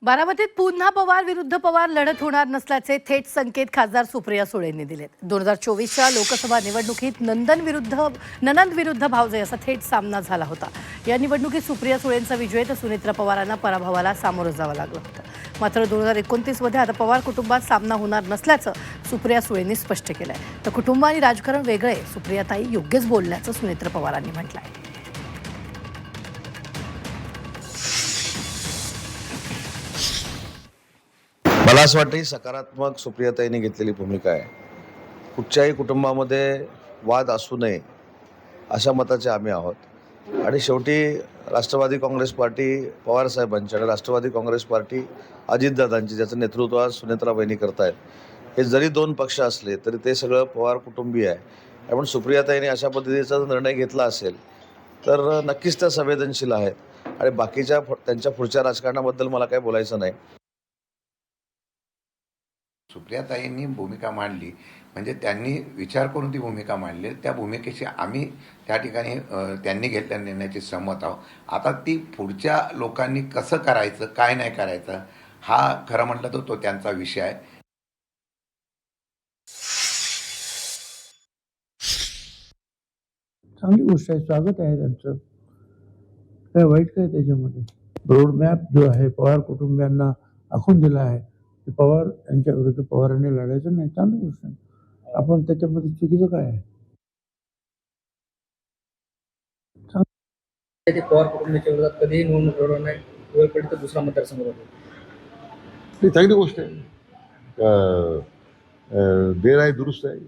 बारामतीत पुन्हा पवार विरुद्ध पवार लढत होणार नसल्याचे थेट संकेत खासदार सुप्रिया सुळेंनी दिलेत. 2024च्या लोकसभा निवडणुकीत ननंद विरुद्ध भावजे असा थेट सामना झाला होता. या निवडणुकीत सुप्रिया सुळेंचा विजय तर सुनेत्रा पवारांना पराभवाला सामोरं जावं लागलं होतं. मात्र 2029 मध्ये आता पवार कुटुंबात सामना होणार नसल्याचं सुप्रिया सुळेंनी स्पष्ट केलंय. तर कुटुंब आणि राजकारण वेगळे, सुप्रियाताई योग्यच बोलल्याचं सुनेत्रा पवारांनी म्हटलंय. मला असं वाटतं ही सकारात्मक सुप्रियाताईंनी घेतलेली भूमिका आहे. कुठच्याही कुटुंबामध्ये वाद असू नये अशा मताचे आम्ही आहोत. आणि शेवटी राष्ट्रवादी काँग्रेस पार्टी पवारसाहेबांची आणि राष्ट्रवादी काँग्रेस पार्टी अजितदादांची, ज्याचं नेतृत्व आज सुनेत्राबाईंनी करतायत, हे जरी दोन पक्ष असले तरी ते सगळं पवार कुटुंबीय आहे. त्यामुळे सुप्रियाताईंनी अशा पद्धतीचा निर्णय घेतला असेल तर नक्कीच त्या संवेदनशील आहेत. आणि बाकीच्या त्यांच्या पुढच्या राजकारणाबद्दल मला काही बोलायचं नाही. सुप्रियाताईंनी भूमिका मांडली म्हणजे त्यांनी विचार करून ती भूमिका मांडली. त्या भूमिकेशी आम्ही त्या ठिकाणी त्यांनी घेतलेल्या निर्णयाची सहमत आहोत. आता ती पुढच्या लोकांनी कसं करायचं, काय नाही करायचं, हा खरं म्हटलं तर तो त्यांचा विषय आहे. चांगली गोष्ट आहे, स्वागत आहे त्यांचं. काय वाईट काय त्याच्यामध्ये? रोडमॅप जो आहे पवार कुटुंबियांना आखून दिला आहे, ते पवार यांच्या विरुद्ध पवारांनी लढायचं नाही, चांगली गोष्ट आहे. आपण त्याच्यामध्ये चुकीचं काय आहे? ते पवार कुटुंबाच्या विरोधात कधीही निवडणूक लढवणार नाही. वेळ पडली तर दुसरा मतदारसंघ होतो. ही चांगली गोष्ट आहे. देर आहे दुरुस्त आहे.